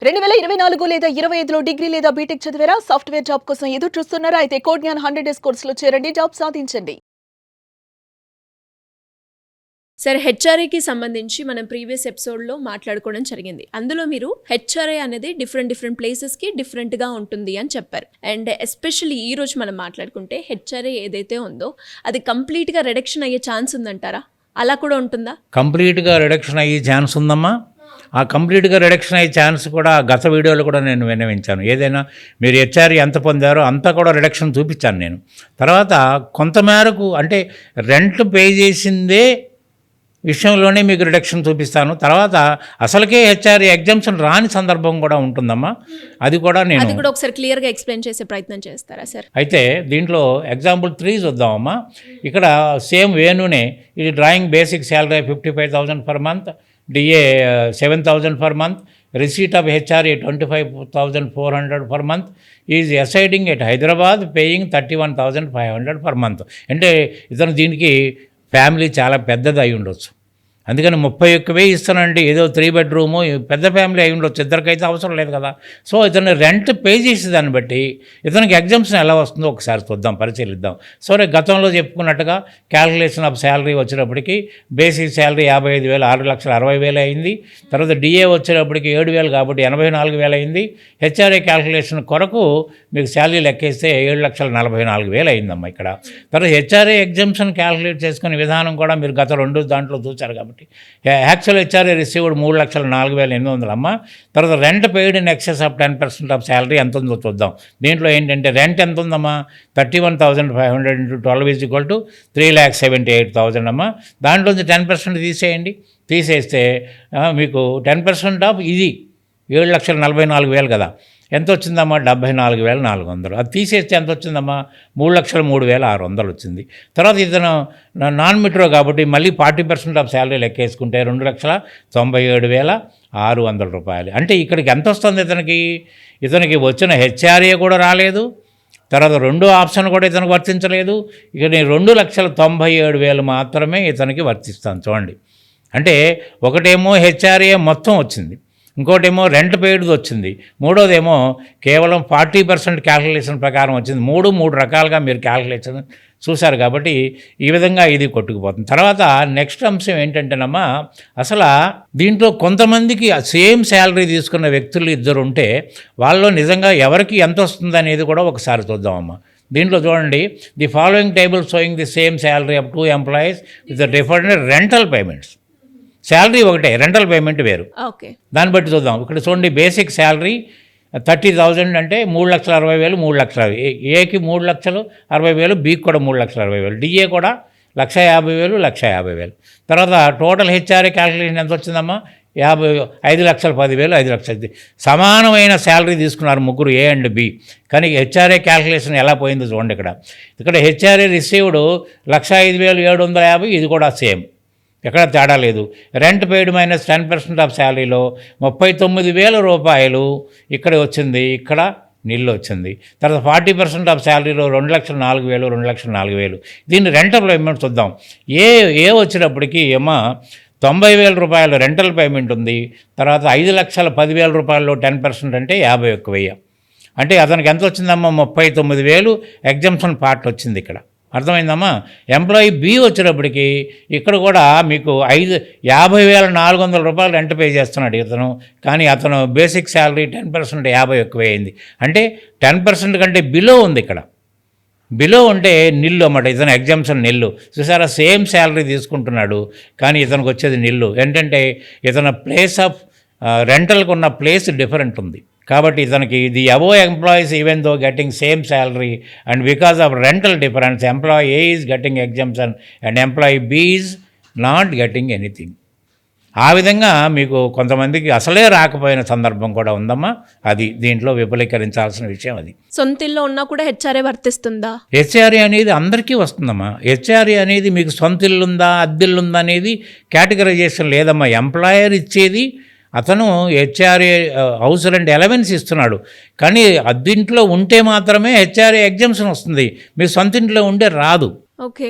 2024 లేదా 25లో డిగ్రీ లేదా బీటెక్ చదివారా? సాఫ్ట్‌వేర్ జాబ్ కోసం ఎదురు చూస్తున్నారా? అయితే కోడ్ జ్ఞాన్ 100 డేస్ కోర్సులో చేరండి, జాబ్ సాధించండి. సరే, హెచ్ఆర్ఏకి సంబంధించి మనం ప్రీవియస్ ఎపిసోడ్లో మాట్లాడుకోవడం జరిగింది. అందులో మీరు హెచ్ఆర్ఏ అనేది డిఫరెంట్ ప్లేసెస్కి డిఫరెంట్గా ఉంటుంది అని చెప్పారు. అండ్ ఎస్పెషల్లీ ఈరోజు మనం మాట్లాడుకుంటే హెచ్ఆర్ఏ ఏదైతే ఉందో అది కంప్లీట్గా రిడక్షన్ అయ్యే ఛాన్స్ ఉందంటారా? అలా కూడా ఉంటుందా? కంప్లీట్గా రిడక్షన్ అయ్యే ఛాన్స్ ఉందమ్మా. ఆ కంప్లీట్గా రిడక్షన్ అయ్యే ఛాన్స్ కూడా గత వీడియోలో కూడా నేను విన్నవించాను. ఏదైనా మీరు హెచ్ఆర్ఏ ఎంత పొందారో అంతా కూడా రిడక్షన్ చూపించాను నేను. తర్వాత కొంతమేరకు అంటే రెంట్ పే చేసిందే విషయంలోనే మీకు రిడక్షన్ చూపిస్తాను. తర్వాత అసలుకే హెచ్ఆర్ఏ ఎగ్జామ్షన్ రాని సందర్భం కూడా ఉంటుందమ్మా. అది కూడా ఒకసారి క్లియర్గా ఎక్స్ప్లెయిన్ చేసే ప్రయత్నం చేస్తారా సార్? అయితే దీంట్లో ఎగ్జాంపుల్ 3 చూద్దామమ్మా. ఇక్కడ సేమ్ వేణునే ఇది drawing basic salary 55,000 per month, DA 7,000 per month, receipt of HRA 25,400 per month, is residing at Hyderabad, paying 31,500 per month. అంటే ఇతను దీనికి ఫ్యామిలీ చాలా పెద్దది అయి ఉండొచ్చు, అందుకని 31,000 ఇస్తానండి. ఏదో 3 bedroom పెద్ద ఫ్యామిలీ అయి ఉండొచ్చు, ఇద్దరికైతే అవసరం లేదు కదా. సో ఇతను రెంట్ పే చేసేదాన్ని బట్టి ఇతనికి ఎగ్జామ్షన్ ఎలా వస్తుందో ఒకసారి చూద్దాం, పరిశీలిద్దాం. సో గతంలో చెప్పుకున్నట్టుగా క్యాల్కులేషన్ ఆఫ్ శాలరీ వచ్చేటప్పటికి బేసిక్ శాలరీ 55,000 6,60,000 అయింది. తర్వాత డిఏ వచ్చేటప్పటికి 7,000 కాబట్టి 84,000 అయింది. హెచ్ఆర్ఏ క్యాల్కులేషన్ కొరకు మీకు శాలరీ లెక్కేస్తే 7,44,000 అయిందమ్మా ఇక్కడ. తర్వాత హెచ్ఆర్ఏ ఎగ్జామ్షన్ క్యాల్కులేట్ చేసుకునే విధానం కూడా మీరు గత 2 దాంట్లో చూశారు కాబట్టి యాక్చువల్ హెచ్ఆర్ఏ రిసీవ్డ్ 3,04,800 అమ్మ. తర్వాత rent paid in excess of 10% of salary ఎంత ఉందో చూద్దాం. దీంట్లో ఏంటంటే రెంట్ ఎంత ఉందమ్మా? 31,500 × 12 = 3,78,000 అమ్మ. దాంట్లోంచి 10% తీసేయండి. తీసేస్తే మీకు 10% ఆఫ్ ఇది 7,44,000 కదా. ఎంత వచ్చిందమ్మా? 74,400. అది తీసేస్తే ఎంత వచ్చిందమ్మా? 3,03,600 వచ్చింది. తర్వాత ఇతను నాన్ మెట్రో కాబట్టి మళ్ళీ 40% ఆఫ్ శాలరీ లెక్కేసుకుంటే 2,97,600 రూపాయలు. అంటే ఇక్కడికి ఎంత వస్తుంది ఇతనికి వచ్చిన హెచ్ఆర్ఏ కూడా రాలేదు, తర్వాత రెండో ఆప్షన్ కూడా ఇతనికి వర్తించలేదు. ఇక నేను 2,97,000 మాత్రమే ఇతనికి వర్తిస్తాను చూడండి. అంటే ఒకటేమో హెచ్ఆర్ఏ మొత్తం వచ్చింది, ఇంకోటేమో రెంట్ పెయిడ్ది వచ్చింది, మూడోదేమో కేవలం 40% క్యాల్కులేషన్ ప్రకారం వచ్చింది. మూడు రకాలుగా మీరు క్యాల్కులేషన్ చూశారు కాబట్టి ఈ విధంగా ఇది కొట్టుకుపోతుంది. తర్వాత నెక్స్ట్ అంశం ఏంటంటేనమ్మా, అసలు దీంట్లో కొంతమందికి సేమ్ శాలరీ తీసుకున్న వ్యక్తులు 2 ఉంటే వాళ్ళలో నిజంగా ఎవరికి ఎంత వస్తుంది అనేది కూడా ఒకసారి చూద్దామమ్మా. దీంట్లో చూడండి, the following table sowing the same salary of 2 employees with the different rental payments. Salary ఒకటే, రెంటల్ పేమెంట్ వేరు. ఓకే, దాన్ని బట్టి చూద్దాం. ఇక్కడ చూడండి, బేసిక్ శాలరీ 30,000 అంటే 3,60,000, 3,00,000. ఏకి 3,60,000, బీకి కూడా 3,60,000, డిఏ కూడా 1,50,000, 1,50,000. తర్వాత టోటల్ హెచ్ఆర్ఏ క్యాల్కులేషన్ ఎంత వచ్చిందమ్మా? 5,10,000, 5,00,000. సమానమైన శాలరీ తీసుకున్నారు ముగ్గురు, ఏ అండ్ బి. కానీ హెచ్ఆర్ఏ క్యాల్కులేషన్ ఎలా పోయిందో చూడండి. ఇక్కడ హెచ్ఆర్ఏ రిసీవ్డ్ 1,05,750, ఇది కూడా సేమ్, ఎక్కడ తేడా లేదు. రెంట్ పెయిడ్ మైనస్ 10% ఆఫ్ శాలరీలో 39,000 రూపాయలు ఇక్కడ వచ్చింది, ఇక్కడ నిల్లు వచ్చింది. తర్వాత 40% ఆఫ్ శాలరీలో 2,04,000, 2,04,000. దీన్ని రెంటల్ పేమెంట్ చూద్దాం. ఏ వచ్చినప్పటికీ ఏమో 90,000 రూపాయలు రెంటల్ పేమెంట్ ఉంది. తర్వాత 5,10,000 రూపాయల్లో 10% అంటే 51,000. అంటే అతనికి ఎంత వచ్చిందమ్మా? 39,000 ఎగ్జామ్షన్ పార్ట్ వచ్చింది ఇక్కడ. అర్థమైందమ్మా? ఎంప్లాయీ బి వచ్చేటప్పటికి ఇక్కడ కూడా మీకు 50,400 రూపాయలు రెంట్ పే చేస్తున్నాడు ఇతను. కానీ అతను బేసిక్ శాలరీ 10% 51,000 అయింది. అంటే 10% కంటే బిలో ఉంది ఇక్కడ. బిలో ఉంటే నిల్లు అన్నమాట. ఇతను ఎగ్జామ్షన్ నిల్లు. చూసారా, సేమ్ శాలరీ తీసుకుంటున్నాడు కానీ ఇతనికి వచ్చేది నిల్లు. ఏంటంటే ఇతను ప్లేస్ ఆఫ్ రెంటల్కి ఉన్న ప్లేస్ డిఫరెంట్ ఉంది కాబట్టి ఇతనికి the above employees even though getting same salary and because of rental difference employee A is getting exemption and employee B is not getting anything. ఆ విధంగా మీకు కొంతమందికి అసలే రాకపోయిన సందర్భం కూడా ఉందమ్మా. అది దీంట్లో విపులీకరించాల్సిన విషయం. అది సొంతిల్లో ఉన్నా కూడా హెచ్ఆర్ఏ వర్తిస్తుందా? హెచ్ఆర్ఏ అనేది అందరికీ వస్తుందమ్మా. హెచ్ఆర్ఏ అనేది మీకు సొంత ఇల్లుందా అద్దెల్లుందా అనేది కేటగరైజేషన్ లేదమ్మా. ఎంప్లాయర్ ఇచ్చేది అతను హెచ్ఆర్ఏ హౌస్ రెంట్ అలవెన్స్ ఇస్తున్నాడు, కానీ అద్దింట్లో ఉంటే మాత్రమే హెచ్ఆర్ఏ ఎగ్జామ్షన్ వస్తుంది. మీరు సొంత ఇంట్లో ఉంటే రాదు. ఓకే.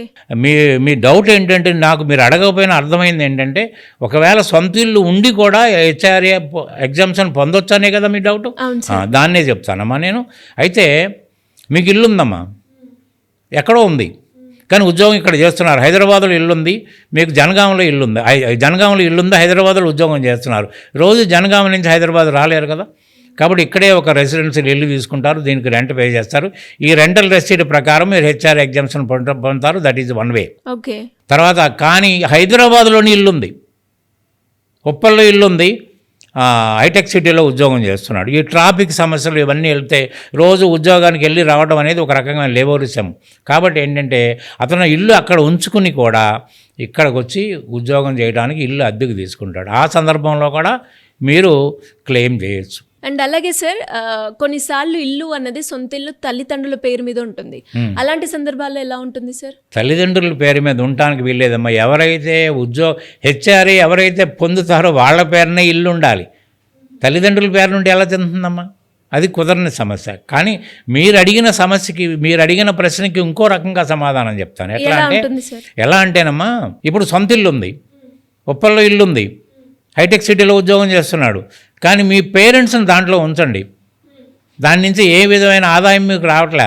మీ డౌట్ ఏంటంటే నాకు మీరు అడగకపోయినా అర్థమైంది ఏంటంటే ఒకవేళ సొంత ఇల్లు ఉండి కూడా హెచ్ఆర్ఏ ఎగ్జామ్షన్ పొందొచ్చనే కదా మీ డౌట్. అవును సార్. దాన్నే చెప్తానమ్మా నేను. అయితే మీకు ఇల్లు ఉందమ్మా, ఎక్కడో ఉంది కానీ ఉద్యోగం ఇక్కడ చేస్తున్నారు. హైదరాబాద్లో ఇల్లుంది, మీకు జనగాంలో ఇల్లుంది. జనగాంలో ఇల్లుంది, హైదరాబాద్లో ఉద్యోగం చేస్తున్నారు. రోజు జనగాం నుంచి హైదరాబాద్ రాలేరు కదా. కాబట్టి ఇక్కడే ఒక రెసిడెన్షియల్ ఇల్లు తీసుకుంటారు, దీనికి రెంట్ పే చేస్తారు. ఈ రెంటల్ రెసిట్ ప్రకారం మీరు హెచ్ఆర్ ఎగ్జామ్షన్ పొందుతారు. That is one way. Okay. తర్వాత కానీ హైదరాబాద్లోని ఇల్లుంది, ఉప్పల్లో ఇల్లుంది, హైటెక్ సిటీలో ఉద్యోగం చేస్తున్నాడు. ఈ ట్రాఫిక్ సమస్యలు ఇవన్నీ వెళ్తే రోజు ఉద్యోగానికి వెళ్ళి రావడం అనేది ఒక రకమైన లేబోరిజం. కాబట్టి ఏంటంటే అతను ఇల్లు అక్కడ ఉంచుకుని కూడా ఇక్కడికి వచ్చి ఉద్యోగం చేయడానికి ఇల్లు అద్దెకు తీసుకుంటాడు. ఆ సందర్భంలో కూడా మీరు క్లెయిమ్ చేయొచ్చు. అండ్ అలాగే సార్ కొన్నిసార్లు ఇల్లు అన్నది సొంత ఇల్లు తల్లిదండ్రుల పేరు మీద ఉంటుంది. అలాంటి సందర్భాల్లో ఎలా ఉంటుంది సార్? తల్లిదండ్రుల పేరు మీద ఉండటానికి వీల్లేదమ్మా. ఎవరైతే హెచ్ఆర్ఏ ఎవరైతే పొందుతారో వాళ్ళ పేరునే ఇల్లు ఉండాలి. తల్లిదండ్రుల పేరు నుండి ఎలా చెందుతుందమ్మా? అది కుదరని సమస్య. కానీ మీరు అడిగిన ప్రశ్నకి ఇంకో రకంగా సమాధానం చెప్తాను. ఎలా అంటేనమ్మా, ఇప్పుడు సొంత ఇల్లు ఉంది, ఉప్పల్లో ఇల్లు ఉంది, హైటెక్ సిటీలో ఉద్యోగం చేస్తున్నాడు. కానీ మీ పేరెంట్స్ని దాంట్లో ఉంచండి, దాని నుంచి ఏ విధమైన ఆదాయం మీకు రావట్లే,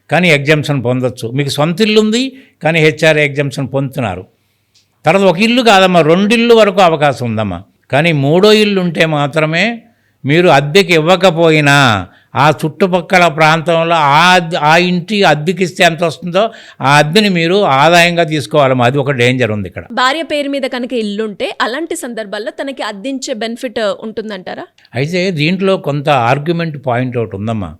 కానీ ఎగ్జామ్షన్ పొందొచ్చు. మీకు సొంత ఇల్లు ఉంది కానీ హెచ్ఆర్ ఎగ్జామ్షన్ పొందుతున్నారు. తర్వాత ఒక ఇల్లు కాదమ్మా, 2 ఇళ్ళు వరకు అవకాశం ఉందమ్మా. కానీ 3వ ఇల్లు ఉంటే మాత్రమే మీరు అద్దెకి ఇవ్వకపోయినా ఆ చుట్టుపక్కల ప్రాంతంలో ఆ ఇంటి అద్దెకిస్తే ఎంత వస్తుందో ఆ అద్దెని మీరు ఆదాయంగా తీసుకోవాలమ్మా. అది ఒక డేంజర్ ఉంది ఇక్కడ. భార్య పేరు మీద కనుక ఇల్లుంటే అలాంటి సందర్భాల్లో తనకి అద్దించే బెనిఫిట్ ఉంటుందంటారా? అయితే దీంట్లో కొంత ఆర్గ్యుమెంట్ పాయింట్ ఒకటి ఉందమ్మా.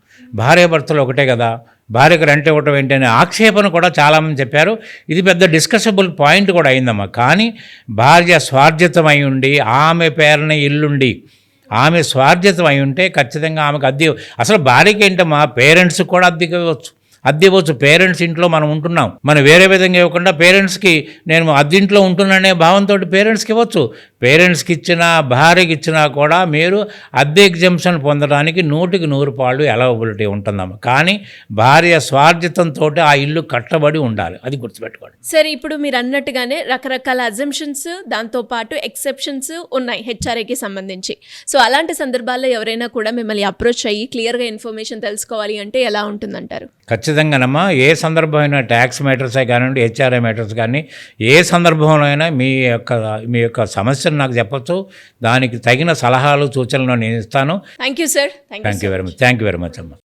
భార్య భర్తలు ఒకటే కదా, భార్యకు రెంట్ ఇవ్వటం ఏంటనే ఆక్షేపణ కూడా చాలామంది చెప్పారు. ఇది పెద్ద డిస్కషబుల్ పాయింట్ కూడా అయిందమ్మా. కానీ భార్య స్వార్జితమై ఉండి ఆమె పేరున ఇల్లుండి ఆమె స్వార్జితం అయి ఉంటే ఖచ్చితంగా ఆమెకు అద్దె, అసలు భార్యకి ఏంటమ్మా పేరెంట్స్కి కూడా అద్దె ఇవ్వచ్చు. పేరెంట్స్ ఇంట్లో మనం ఉంటున్నాం, మనం వేరే విధంగా ఇవ్వకుండా పేరెంట్స్కి నేను అద్దెంట్లో ఉంటున్నానే భావంతో పేరెంట్స్కి ఇవ్వచ్చు. పేరెంట్స్కి ఇచ్చినా భార్యకి ఇచ్చినా కూడా మీరు అద్దె ఎగ్జంప్షన్ పొందడానికి 100% ఎలవబిలిటీ ఉంటుందమ్మా. కానీ భార్య స్వార్జితంతో ఆ ఇల్లు కట్టబడి ఉండాలి, అది గుర్తుపెట్టుకోండి. సరే, ఇప్పుడు మీరు అన్నట్టుగానే రకరకాల అజంప్షన్స్ దాంతోపాటు ఎక్సెప్షన్స్ ఉన్నాయి హెచ్ఆర్ఏకి సంబంధించి. సో అలాంటి సందర్భాల్లో ఎవరైనా కూడా మిమ్మల్ని అప్రోచ్ అయ్యి క్లియర్గా ఇన్ఫర్మేషన్ తెలుసుకోవాలి అంటే ఎలా ఉంటుందంటారు? ఖచ్చితంగానమ్మా, ఏ సందర్భమైనా ట్యాక్స్ మ్యాటర్సే కానివ్వండి, హెచ్ఆర్ఏ మ్యాటర్స్ కానీ ఏ సందర్భంలో అయినా మీ యొక్క సమస్యను నాకు చెప్పచ్చు. దానికి తగిన సలహాలు సూచనలు నేను ఇస్తాను. Thank you sir. Thank you very much అమ్మా.